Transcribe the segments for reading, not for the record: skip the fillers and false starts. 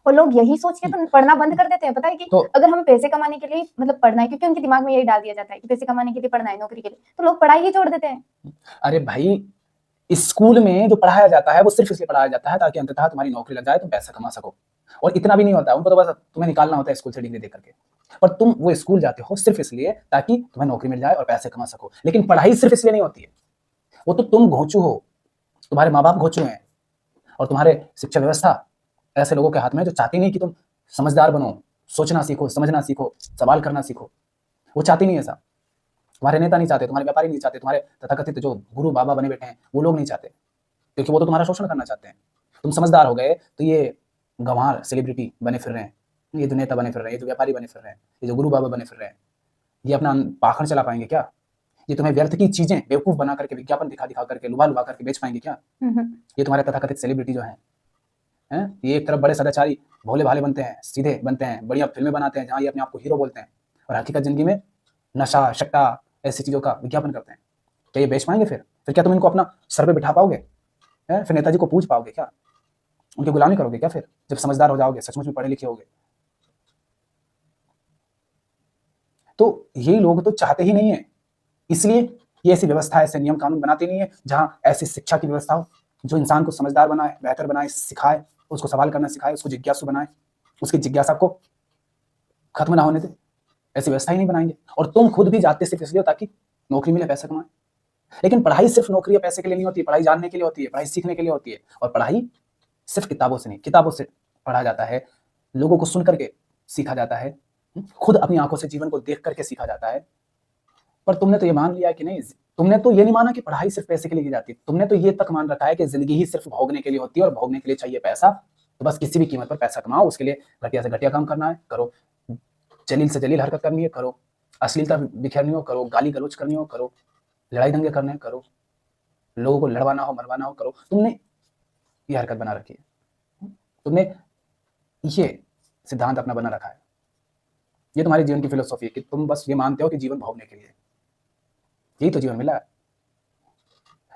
और लोग यही सोच के तो पढ़ना बंद कर देते हैं, पता है कि तो अगर हम पैसे कमाने के लिए मतलब पढ़ना है, क्योंकि उनके दिमाग में यही डाल दिया जाता है कि पैसे कमाने के लिए पढ़ना है, नौकरी के लिए, तो लोग पढ़ाई ही छोड़ देते हैं। अरे भाई, स्कूल में जो पढ़ाया जाता है वो सिर्फ इसलिए पढ़ाया जाता है ताकि अंततः तुम्हारी नौकरी लग जाए, तुम पैसा कमा सको। और इतना भी नहीं होता, उनको तो बस तुम्हें निकालना होता है स्कूल से डिग्री दे करके। पर तुम वो स्कूल जाते हो सिर्फ इसलिए ताकि तुम्हें नौकरी मिल जाए और पैसे कमा सको। लेकिन पढ़ाई सिर्फ इसलिए नहीं होती है, वो तो तुम घोंचू हो, तुम्हारे माँ बाप घोंचू हैं, और तुम्हारे शिक्षा व्यवस्था ऐसे लोगों के हाथ में है जो चाहती नहीं कि तुम समझदार बनो, सोचना सीखो, समझना सीखो, सवाल करना सीखो। वो चाहती नहीं ऐसा। तुम्हारे नेता नहीं चाहते, तुम्हारे व्यापारी नहीं चाहते, तुम्हारे तथाकथित जो गुरु बाबा बने बैठे हैं वो लोग नहीं चाहते, क्योंकि वो तो तुम्हारा शोषण करना चाहते हैं। तुम समझदार हो गए तो ये गंवार सेलिब्रिटी बने फिर रहे हैं, ये जो नेता बने फिर रहे हैं, ये जो व्यापारी बने फिर रहे हैं, ये जो गुरु बाबा बने फिर रहे हैं, ये अपना पाखंड चला पाएंगे क्या? ये तुम्हें व्यर्थ की चीजें बेवकूफ बना करके, विज्ञापन दिखा दिखा करके, लुभा लुभा करके बेच पाएंगे क्या? ये तुम्हारे तथाकथित सेलिब्रिटी जो हैं, ये एक तरफ बड़े सदाचारी भोले भाले बनते हैं, सीधे बनते हैं, बढ़िया फिल्में बनाते हैं जहाँ ये अपने आप को हीरो बोलते हैं, और हकीकत जिंदगी में नशा शक्टा ऐसी चीजों का विज्ञापन करते हैं। क्या ये बेच पाएंगे? फिर क्या तुम इनको अपना सर पे बिठा पाओगे? फिर नेताजी को पूछ पाओगे क्या? उनकी गुलामी करोगे क्या फिर, जब समझदार हो जाओगे, सचमुच में पढ़े लिखे होगे? तो ये लोग तो चाहते ही नहीं है, इसलिए ये ऐसी व्यवस्था, ऐसे नियम कानून बनाते नहीं है जहां ऐसी शिक्षा की व्यवस्था हो जो इंसान को समझदार बनाए, बेहतर बनाए, सिखाए, उसको सवाल करना सिखाए, उसको जिज्ञासु बनाए, उसकी जिज्ञासा को खत्म ना होने दे। ऐसी व्यवस्था ही नहीं बनाएंगे। और तुम खुद भी जाते सिर्फ इसलिए ताकि नौकरी मिले, पैसा कमाए। लेकिन पढ़ाई सिर्फ नौकरी या पैसे के लिए नहीं होती है, पढ़ाई जानने के लिए होती है, पढ़ाई सीखने के लिए होती है। और पढ़ाई सिर्फ किताबों से नहीं, किताबों से पढ़ा जाता है, लोगों को सुन करके सीखा जाता है, खुद अपनी आंखों से जीवन को देख करके सीखा जाता है। पर तुमने तो ये मान लिया कि नहीं, तुमने तो ये नहीं माना कि पढ़ाई सिर्फ पैसे के लिए की जाती है, तुमने तो ये तक मान रखा है कि जिंदगी ही सिर्फ भोगने के लिए होती है और भोगने के लिए चाहिए पैसा, तो बस किसी भी कीमत पर पैसा कमाओ, उसके लिए घटिया से घटिया काम करना है, करो, जलील से जलील हरकत करनी है, करो, अश्लीलता बिखेरनी हो करो, गाली गलौज करनी हो करो, लड़ाई दंगे करने हैं करो, लोगों को लड़वाना हो मरवाना हो करो। तुमने ये हरकत बना रखी है, तुमने ये सिद्धांत अपना बना रखा है, ये तुम्हारी जीवन की फिलोसॉफी है कि तुम बस ये मानते हो कि जीवन भोगने के लिए, यही तो जीवन मिला है।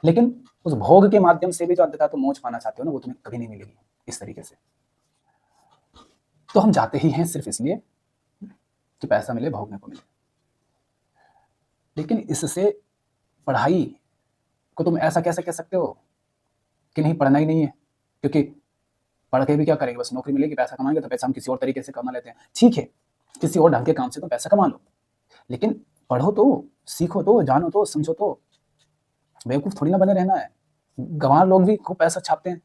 लेकिन उस भोग के माध्यम से भी जो अंततः तुम मोक्ष पाना चाहते हो ना, वो तुम्हें कभी नहीं मिलेगी इस तरीके से। तो हम जाते ही हैं सिर्फ इसलिए कि पैसा मिले, भोगने को मिले। लेकिन इससे पढ़ाई को तुम ऐसा कैसे कह सकते हो कि नहीं, पढ़ना ही नहीं है, क्योंकि पढ़ के भी क्या करेंगे, बस नौकरी मिलेगी, पैसा कमाएंगे, तो पैसा हम किसी और तरीके से कमा लेते हैं। ठीक है, किसी और ढंग के काम से तो पैसा कमा लो, लेकिन पढ़ो तो, सीखो तो, जानो तो, समझो तो। बेवकूफ थोड़ी ना बने रहना है। गंवार लोग भी खूब पैसा छापते हैं,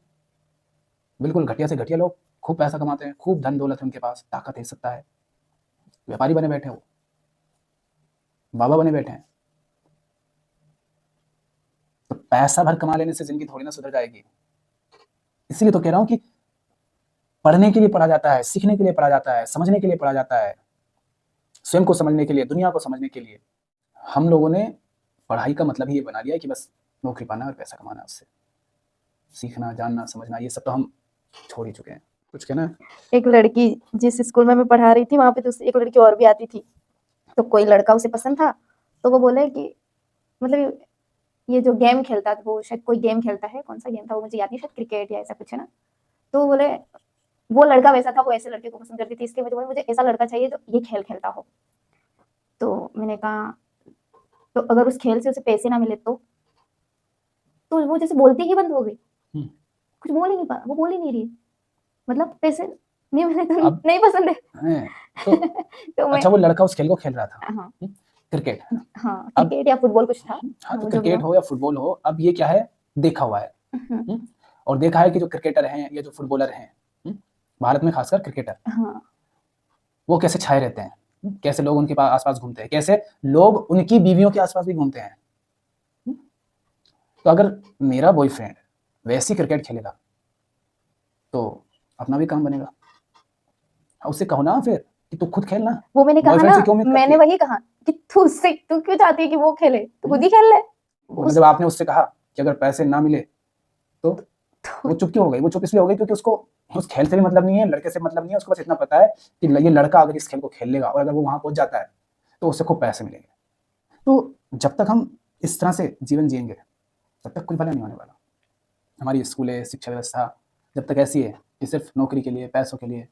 बिल्कुल घटिया से घटिया लोग खूब पैसा कमाते हैं, खूब धन दौलत है उनके पास, ताकत है, सत्ता है, व्यापारी बने बैठे हो, बाबा बने बैठे हैं। तो पैसा भर कमा लेने से जिंदगी थोड़ी ना सुधर जाएगी। इसीलिए तो कह रहा हूं कि पढ़ने के लिए पढ़ा जाता है, सीखने के लिए पढ़ा जाता है, समझने के लिए पढ़ा जाता है, स्वयं को समझने के लिए, दुनिया को समझने के लिए। हम लोगों ने पढ़ाई का मतलब ही ये बना लिया है कि बस नौकरी पाना और पैसा कमाना, उससे सीखना, जानना, समझना, ये सब तो हम छोड़ ही चुके हैं। कुछ कहना? एक लड़की जिस स्कूल में मैं पढ़ा रही थी, वहां पे तो एक लड़की और भी आती थी, तो कोई लड़का उसे पसंद था, तो वो बोले कि मतलब ये जो गेम खेलता था, वो शायद कोई गेम खेलता है, कौन सा गेम था वो मुझे याद नहीं, शायद क्रिकेट या ऐसा कुछ है ना। तो बोले वो लड़का वैसा था, वो ऐसे लड़के को पसंद करती थी, इसके वजह मुझे ऐसा लड़का चाहिए जो ये खेल खेलता हो। तो मैंने कहा तो अगर उस खेल से उसे पैसे ना मिले तो वो जैसे बोलती ही बंद हो गई, कुछ बोल ही नहीं पा, वो बोल ही नहीं रही, मतलब पैसे नहीं मिले तो नहीं पसंद है। तो अच्छा, वो लड़का उस खेल को खेल रहा था, हाँ, क्रिकेट, हाँ, क्रिकेट या फुटबॉल कुछ था। हाँ, तो क्रिकेट हो या फुटबॉल हो, अब ये क्या है, देखा हुआ है, और देखा है कि जो क्रिकेटर हैं या जो फुटबॉलर हैं, भारत में खासकर क्रिकेटर, वो कैसे छाए रहते हैं, कैसे लोग उनके आसपास घूमते हैं, कैसे लोग उनकी बीवियों के आसपास भी घूमते हैं। तो अगर मेरा बॉयफ्रेंड वैसी क्रिकेट खेलेगा तो अपना भी काम बनेगा। उससे कहो ना फिर कि तू खुद खेलना। वो मैंने कहा ना, मैंने वही कहा कि तू क्यों चाहती है कि वो खेले, तो खुद ही खेल ले। जब आपने उससे कहा कि अगर पैसे ना मिले तो वो चुप क्यों हो गई? वो चुप इसलिए हो गई क्योंकि उसको उस खेल से भी मतलब नहीं है, लड़के से मतलब नहीं है, उसको बस इतना पता है कि ये लड़का अगर इस खेल को खेल लेगा और अगर वो वहां पहुंच जाता है तो उससे खूब पैसे मिलेंगे। तो जब तक हम इस तरह से जीवन जिएंगे तब तक कुछ भला नहीं होने वाला। हमारी स्कूलें, शिक्षा व्यवस्था जब तक ऐसी है कि सिर्फ नौकरी के लिए, पैसों के लिए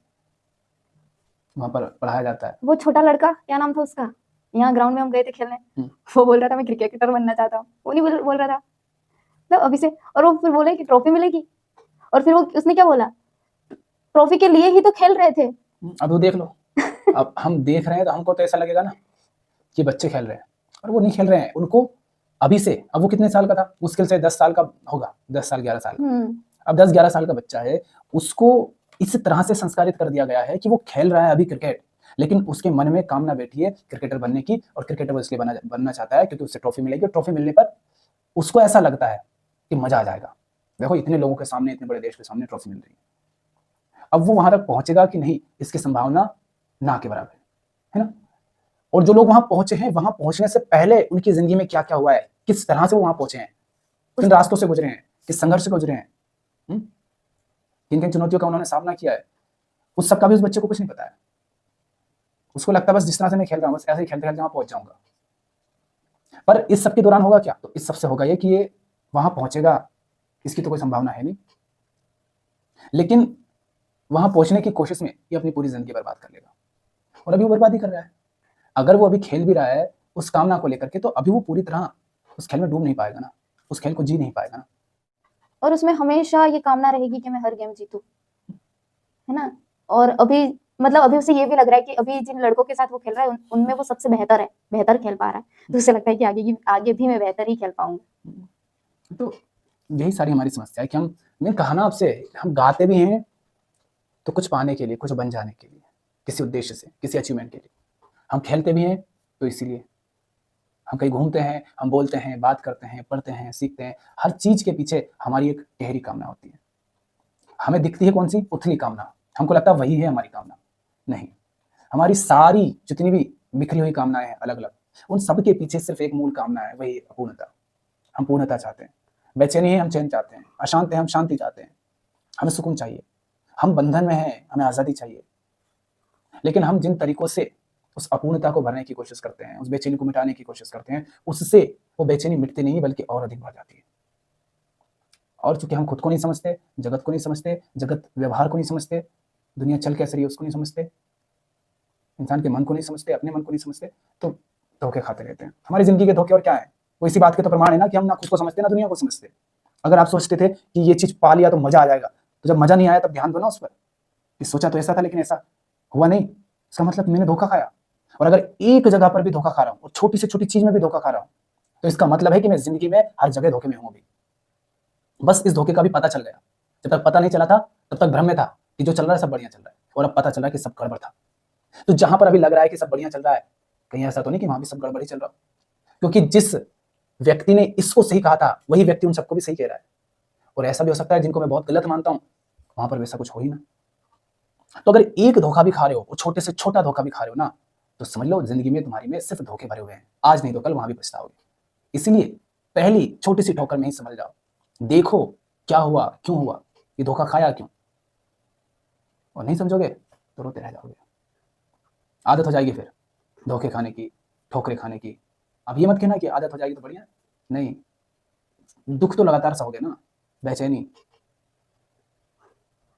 वहाँ पर पढ़ाया जाता है। वो छोटा लड़का, क्या नाम था उसका, यहाँ ग्राउंड में हम गए थे खेलने, वो बोल रहा था मैं क्रिकेटर बनना चाहता हूँ, वो नहीं बोल रहा था तो अभी से, और वो फिर बोले कि ट्रॉफी मिलेगी, और फिर वो उसने क्या बोला, ट्रॉफी के लिए ही तो खेल रहे थे। अब वो देख लो, अब हम देख रहे हैं तो हमको तो ऐसा लगेगा ना कि बच्चे खेल रहे हैं, और वो नहीं खेल रहे हैं। उनको अभी से, अब वो कितने साल का था, मुश्किल से 10 साल का होगा, 10 साल 11 साल। अब 10-11 साल का बच्चा है, उसको इस तरह से संस्कारित कर दिया गया है कि वो खेल रहा है अभी क्रिकेट, लेकिन उसके मन में कामना बैठी है क्रिकेटर बनने की, और क्रिकेटर वो इसलिए बनना चाहता है क्योंकि उससे ट्रॉफी मिलेगी, और ट्रॉफी मिलने पर उसको ऐसा लगता है कि मजा आ जाएगा, देखो इतने लोगों के सामने, इतने बड़े देश के सामने ट्रॉफी मिल रही है। अब वो वहां तक पहुंचेगा कि नहीं, इसकी संभावना ना के बराबर है ना। और जो लोग वहां पहुंचे हैं, वहां पहुंचने से पहले उनकी जिंदगी में क्या क्या हुआ है, किस तरह से वो वहां पहुंचे हैं, किन रास्तों से गुजरे हैं, किस संघर्ष से गुजरे हैं, किन किन चुनौतियों का उन्होंने सामना किया है, उस सब का भी उस बच्चे को कुछ नहीं पता है। उसको लगता है बस जिस तरह से मैं खेल रहा हूँ, बस ऐसे ही खेलते खेलते वहां पहुंच जाऊंगा। पर इस सब के दौरान होगा क्या, तो इस सबसे होगा ये कि ये वहां पहुंचेगा, इसकी तो कोई संभावना है नहीं, लेकिन वहां पहुंचने की कोशिश में ये अपनी पूरी जिंदगी बर्बाद कर लेगा, और अभी वो बर्बाद ही कर रहा है। अगर वो अभी खेल भी रहा है उस कामना को लेकर के, तो अभी वो पूरी तरह उस खेल में डूब नहीं पाएगा ना, उस खेल को जी नहीं पाएगा ना। और उसमें हमेशा ये कामना रहेगी कि मैं हर गेम जीतूं, है ना। और अभी मतलब अभी उसे ये भी लग रहा है कि अभी जिन लड़कों के साथ वो खेल रहा है उनमें वो सबसे बेहतर है, बेहतर खेल पा रहा है, तो उसे लगता है कि आगे भी मैं बेहतर ही खेल पाऊंगा। तो यही सारी हमारी समस्या है कि मैं कहा ना आपसे, हम गाते भी हैं तो कुछ पाने के लिए, कुछ बन जाने के लिए, किसी उद्देश्य से, किसी अचीवमेंट के लिए। हम खेलते भी हैं तो इसीलिए। हम कहीं घूमते हैं, हम बोलते हैं, बात करते हैं, पढ़ते हैं, सीखते हैं, हर चीज के पीछे हमारी एक गहरी कामना होती है। हमें दिखती है कौन सी, उथली कामना, हमको लगता है वही है हमारी कामना। नहीं, हमारी सारी जितनी भी बिखरी हुई कामनाएं हैं अलग अलग, उन सब के पीछे सिर्फ एक मूल कामना है, वही अपूर्णता। हम पूर्णता चाहते हैं, बेचैनी है हम चैन चाहते हैं, अशांत है हम शांति चाहते हैं, हमें सुकून चाहिए, हम बंधन में हैं, हमें आजादी चाहिए। लेकिन हम जिन तरीकों से उस अपूर्णता को भरने की कोशिश करते हैं, उस बेचैनी को मिटाने की कोशिश करते हैं, उससे वो बेचैनी मिटती नहीं बल्कि और अधिक बढ़ जाती है। और चूंकि हम खुद को नहीं समझते, जगत को नहीं समझते, जगत व्यवहार को नहीं समझते, दुनिया चल कैसे रही है उसको नहीं समझते, इंसान के मन को नहीं समझते, अपने मन को नहीं समझते, तो धोखे खाते रहते हैं। हमारी जिंदगी के धोखे और क्या है, वो इसी बात के तो प्रमाण है ना कि हम ना खुद को समझते ना दुनिया को समझते। अगर आप सोचते थे कि ये चीज पा लिया तो मजा आ जाएगा, तो जब मजा नहीं आया तब ध्यान दो ना उस पर, कि सोचा तो ऐसा था लेकिन ऐसा हुआ नहीं, इसका मतलब मैंने धोखा खाया। और अगर एक जगह पर भी धोखा खा रहा हूँ और छोटी से छोटी चीज में भी धोखा खा रहा हूँ, तो इसका मतलब है कि मैं जिंदगी में हर जगह धोखे में हूँ अभी। बस इस धोखे का भी पता चल गया, जब तक पता नहीं चला था तब तक भ्रम में था कि जो चल रहा है सब बढ़िया चल रहा है, और अब पता चल रहा है कि सब गड़बड़ था। तो जहां पर अभी लग रहा है कि सब बढ़िया चल रहा है, कहीं ऐसा तो नहीं कि वहां भी सब गड़बड़ ही चल रहा हो, क्योंकि जिस व्यक्ति ने इसको सही कहा था वही व्यक्ति उन सबको भी सही कह रहा है। और ऐसा भी हो सकता है जिनको मैं बहुत गलत मानता हूं वहां पर वैसा कुछ हो ही ना। तो अगर एक धोखा भी खा रहे हो, वो छोटे से छोटा धोखा भी खा रहे हो ना, तो समझ लो जिंदगी में तुम्हारी में सिर्फ धोखे भरे हुए हैं, आज नहीं तो कल वहां भी पछताओगे। इसलिए पहली छोटी सी ठोकर में ही समझ जाओ, देखो क्या हुआ, क्यों हुआ, ये धोखा खाया क्यों, और नहीं समझोगे तो रोते रह जाओगे, आदत हो जाएगी फिर धोखे खाने की, ठोकरे खाने की। अब ये मत कहना कि आदत हो जाएगी तो बढ़िया, नहीं, दुख तो लगातार सहोगे ना, बेचैनी।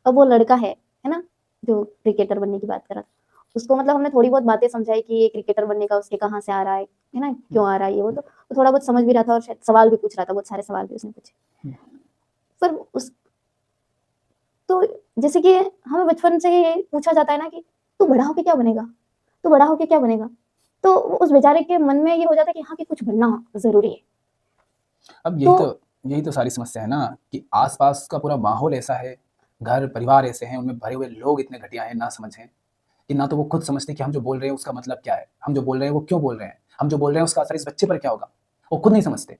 अब वो लड़का है ना, जो क्रिकेटर बनने की बात कर रहा था, उसको मतलब हमने थोड़ी बहुत बातें समझाई कि ये क्रिकेटर बनने का उसके कहाँ से आ रहा है ना, क्यों आ रहा है ये वो, तो थोड़ा बहुत समझ भी रहा था, और शायद सवाल भी पूछ रहा था, बहुत सारे सवाल भी उसने पूछे। पर उस तो जैसे कि हमें बचपन से ही पूछा जाता है ना कि तू बड़ा होके क्या बनेगा, तू बड़ा होके क्या बनेगा, तो उस बेचारे के मन में ये हो जाता है कि हाँ, कि कुछ बनना जरूरी है। अब यही तो सारी समस्या है ना, कि आसपास का पूरा माहौल ऐसा है, घर परिवार ऐसे हैं, उनमें भरे हुए लोग इतने घटिया हैं, ना समझ हैं कि ना तो वो खुद समझते कि हम जो बोल रहे हैं उसका मतलब क्या है, हम जो बोल रहे हैं वो क्यों बोल रहे हैं, हम जो बोल रहे हैं उसका असर इस बच्चे पर क्या होगा, वो खुद नहीं समझते।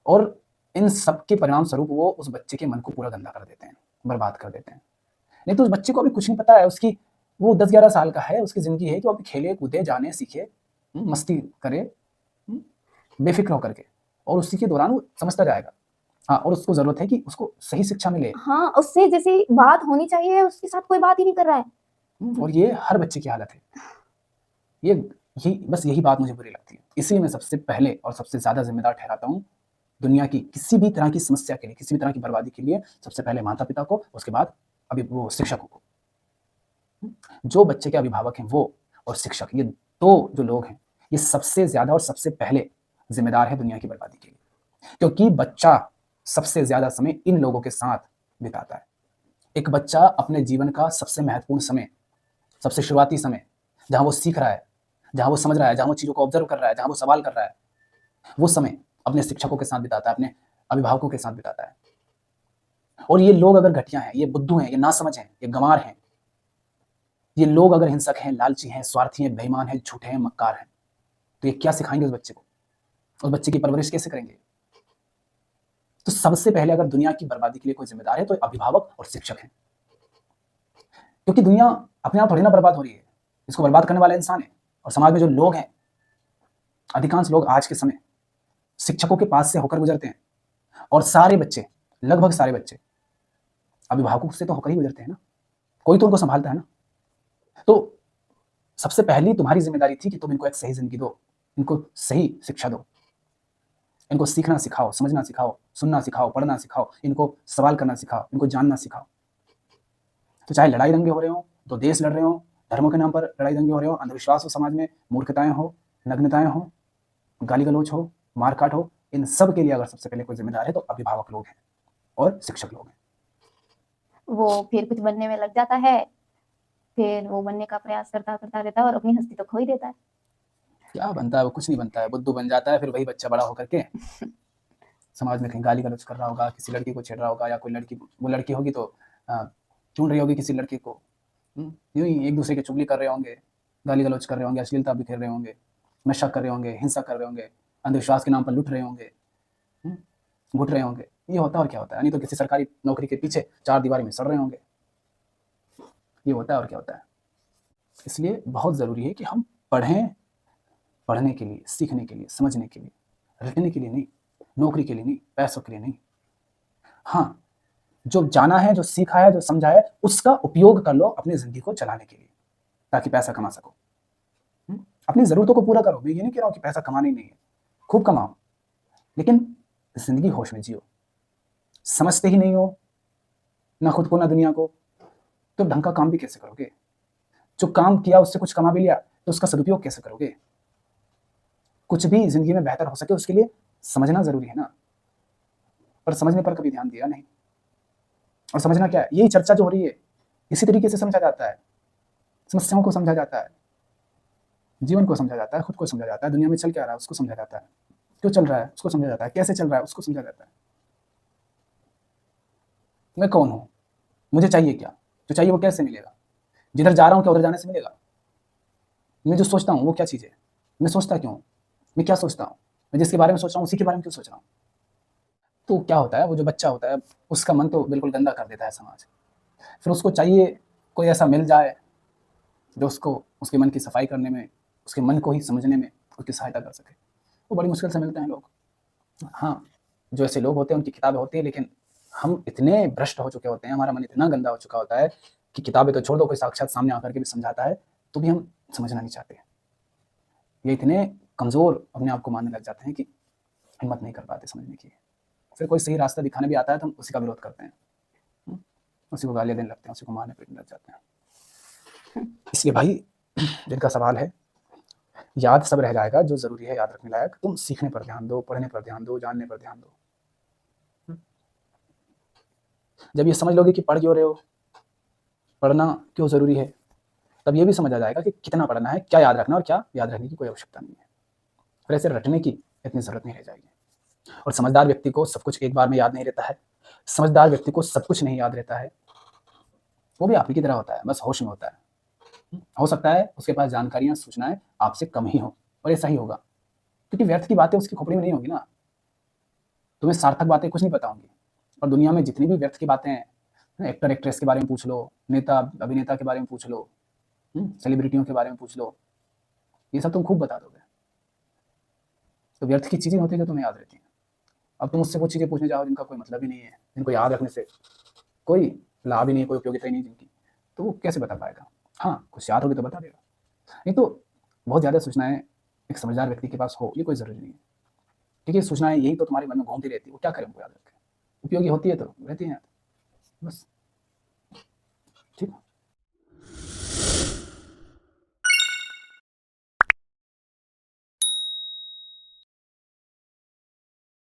और इन सब के परिणाम स्वरूप वो उस बच्चे के मन को पूरा गंदा कर देते हैं, बर्बाद कर देते हैं। नहीं तो उस बच्चे को अभी कुछ नहीं पता है, उसकी वो 10-11 साल का है, उसकी जिंदगी है कि वो अभी खेले कूदे, जाने सीखे, मस्ती करे, बेफिक्र होकर के, और उसी के दौरान वो समझता जाएगा। हाँ, और उसको जरूरत है कि उसको सही शिक्षा मिले। हाँ, उससे जैसी बात होनी चाहिए उसके साथ कोई बात ही नहीं कर रहा है। और ये हर बच्चे की हालत है। ये बस यही बात मुझे बुरी लगती है। इसलिए मैं सबसे पहले और सबसे ज्यादा जिम्मेदार ठहराता हूँ दुनिया की किसी भी तरह की समस्या के लिए, किसी भी तरह की बर्बादी के लिए सबसे पहले माता पिता को, उसके बाद अभी वो शिक्षकों को। जो बच्चे के अभिभावक हैं वो और शिक्षक, ये दो जो लोग हैं, ये सबसे ज्यादा और सबसे पहले जिम्मेदार है दुनिया की बर्बादी के लिए, क्योंकि बच्चा सबसे ज्यादा समय इन लोगों के साथ बिताता है। एक बच्चा अपने जीवन का सबसे महत्वपूर्ण समय, सबसे शुरुआती समय, जहां वो सीख रहा है, जहां वो समझ रहा है, जहां वो चीजों को ऑब्जर्व कर रहा है, जहां वो सवाल कर रहा है, वो समय अपने शिक्षकों के साथ बिताता है, अपने अभिभावकों के साथ बिताता है। और ये लोग अगर घटिया हैं, ये बुद्धू हैं, ये नासमझ हैं, ये गंवार हैं, ये लोग अगर हिंसक हैं, लालची हैं, स्वार्थी हैं, बेईमान हैं, झूठे हैं, मक्कार हैं, तो ये क्या सिखाएंगे उस बच्चे को? उस बच्चे की परवरिश कैसे करेंगे? तो सबसे पहले अगर दुनिया की बर्बादी के लिए कोई जिम्मेदार है तो अभिभावक और शिक्षक हैं, क्योंकि दुनिया अपने आप थोड़ी ना बर्बाद हो रही है, इसको बर्बाद करने वाले इंसान है। और समाज में जो लोग हैं, अधिकांश लोग आज के समय शिक्षकों के पास से होकर गुजरते हैं, और सारे बच्चे, लगभग सारे बच्चे अभिभावकों से तो होकर ही गुजरते हैं ना, कोई तो उनको संभालता है ना। तो सबसे पहली तुम्हारी जिम्मेदारी थी कि तुम इनको एक सही जिंदगी दो, इनको सही शिक्षा दो, इनको सीखना सिखाओ, समझना सिखाओ, सुनना सिखाओ, पढ़ना सिखाओ, इनको सवाल करना सिखाओ, इनको जानना सिखाओ। तो चाहे लड़ाई दंगे हो रहे हो, तो देश लड़ रहे हो, धर्मों के नाम पर लड़ाई दंगे हो रहे हो, अंधविश्वास हो समाज में, मूर्खताएं हो, नग्नताएं हो, गाली गलौज हो, मारकाट हो, इन सब के लिए अगर सबसे पहले कोई जिम्मेदार है तो अभिभावक लोग हैं और शिक्षक लोग हैं। वो फिर कुछ बनने में लग जाता है, फिर वो बनने का प्रयास करता करता रहता है और अपनी हस्ती तो खो ही देता है। क्या बनता है? वो कुछ नहीं बनता है, बुद्धू बन जाता है। फिर वही बच्चा बड़ा होकर के समाज में कहीं गाली गलौज कर रहा होगा, किसी लड़की को छेड़ रहा होगा, या कोई लड़की, वो लड़की होगी तो ढूंढ रही होगी किसी लड़की को, यूं ही एक दूसरे की चुगली कर रहे होंगे, गाली गलौज कर रहे होंगे, अश्लीलता बिखेर रहे होंगे, नशा कर रहे होंगे, हिंसा कर रहे होंगे, अंधविश्वास के नाम पर लुट रहे होंगे, घुट रहे होंगे। ये होता है और क्या होता है? नहीं तो किसी सरकारी नौकरी के पीछे चार दीवारी में सड़ रहे होंगे। ये होता है और क्या होता है? इसलिए बहुत ज़रूरी है कि हम पढ़ें, पढ़ने के लिए, सीखने के लिए, समझने के लिए, रटने के लिए नहीं, नौकरी के लिए नहीं, पैसों के लिए नहीं। हाँ, जो जाना है, जो सीखा है, जो समझा है, उसका उपयोग कर लो अपनी ज़िंदगी को चलाने के लिए, ताकि पैसा कमा सको। अपनी ज़रूरतों को पूरा करो। मैं ये नहीं कह रहा हूँ कि पैसा कमाना ही नहीं है, खूब कमाओ, लेकिन ज़िंदगी होश में जियो। समझते ही नहीं हो ना खुद को ना दुनिया को, तो ढंग का काम भी कैसे करोगे? जो काम किया उससे कुछ कमा भी लिया तो उसका सदुपयोग कैसे करोगे? कुछ भी जिंदगी में बेहतर हो सके उसके लिए समझना जरूरी है ना, पर समझने पर कभी ध्यान दिया नहीं। और समझना क्या है? यही चर्चा जो हो रही है, इसी तरीके से समझा जाता है, समस्याओं को समझा जाता है, जीवन को समझा जाता है, खुद को समझा जाता है, दुनिया में चल क्या रहा है उसको समझा जाता है, क्यों चल रहा है उसको समझा जाता है, कैसे चल रहा है उसको समझा जाता है। मैं कौन हूँ, मुझे चाहिए क्या, जो चाहिए वो कैसे मिलेगा, जिधर जा रहा हूँ क्या उधर जाने से मिलेगा, मैं जो सोचता हूँ वो क्या चीज़ है, मैं सोचता क्यों हूँ, मैं क्या सोचता हूँ, मैं जिसके बारे में सोच रहा हूँ उसी के बारे में क्यों सोच रहा हूँ। तो क्या होता है, वो जो बच्चा होता है उसका मन तो बिल्कुल गंदा कर देता है समाज। फिर उसको चाहिए कोई ऐसा मिल जाए जो उसको उसके मन की सफाई करने में, उसके मन को ही समझने में उसकी सहायता कर सके। वो बड़ी मुश्किल से मिलते हैं लोग। हाँ, जो ऐसे लोग होते हैं उनकी किताबें होती हैं, लेकिन हम इतने भ्रष्ट हो चुके होते हैं, हमारा मन इतना गंदा हो चुका होता है कि किताबें तो छोड़ दो, कोई साक्षात सामने आकर के भी समझाता है तो भी हम समझना नहीं चाहते। ये इतने कमज़ोर अपने आप को मानने लग जाते हैं कि हिम्मत नहीं कर पाते समझने की। फिर कोई सही रास्ता दिखाने भी आता है तो हम उसी का विरोध करते हैं, उसी को गालियाँ देने लगते हैं, उसी को मारने पीटने लग जाते हैं। इसलिए भाई, जिनका सवाल है, याद सब रह जाएगा जो ज़रूरी है याद रखने लायक। तुम सीखने पर ध्यान दो, पढ़ने पर ध्यान दो, जानने पर ध्यान दो। जब ये समझ लोगे कि पढ़ क्यों रहे हो, पढ़ना क्यों ज़रूरी है, तब ये भी समझ आ जाएगा कि कितना पढ़ना है, क्या याद रखना और क्या याद रखने की कोई आवश्यकता नहीं है। फिर ऐसे रटने की इतनी ज़रूरत नहीं रह जाएगी। और समझदार व्यक्ति को सब कुछ एक बार में याद नहीं रहता है, समझदार व्यक्ति को सब कुछ नहीं याद रहता है। वो भी आप ही की तरह होता है, बस होश में होता है। हो सकता है उसके पास जानकारियां, सूचनाएं आपसे कम ही हो, और ऐसा ही होगा, क्योंकि व्यर्थ की बातें उसकी खोपड़ी में नहीं होगी ना। तुम्हें सार्थक बातें कुछ नहीं पता होंगी। और दुनिया में जितनी भी व्यर्थ की बातें हैं, एक्टर एक्ट्रेस के बारे में पूछ लो, नेता अभिनेता के बारे में पूछ लो, सेलिब्रिटियों के बारे में पूछ लो, ये सब तुम खूब बता दोगे। तो व्यर्थ की चीज़ें होती है जो तुम्हें याद रहती हैं। अब तुम उससे वो चीज़ें पूछने जाओ जिनका कोई मतलब ही नहीं है, जिनको याद रखने से कोई लाभ ही नहीं है, कोई उपयोगिता ही नहीं जिनकी, तो वो कैसे बता पाएगा? हाँ, कुछ याद होगी तो बता देगा। नहीं तो बहुत ज़्यादा सूचनाएं एक समझदार व्यक्ति के पास हो, ये कोई ज़रूरी नहीं है, क्योंकि सूचनाएं यही तो तुम्हारे मन में घूमती रहती है। वो क्या करें उनको याद रखें? उपयोगी होती है तो रहती हैं याद, बस। ठीक है।